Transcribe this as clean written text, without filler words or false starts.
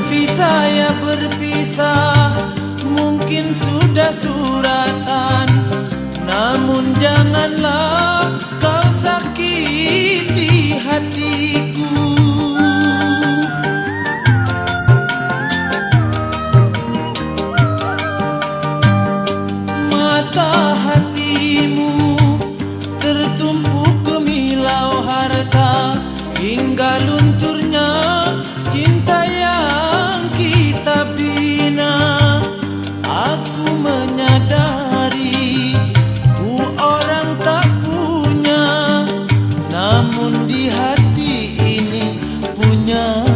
Berpisah ya berpisah, mungkin sudah suratan, namun janganlah kau sakiti hatiku. Mata hatimu tertumpuk gemilau harta, hingga lunturnya cinta yang kita bina. Aku menyadari ku orang tak punya, namun di hati ini punya.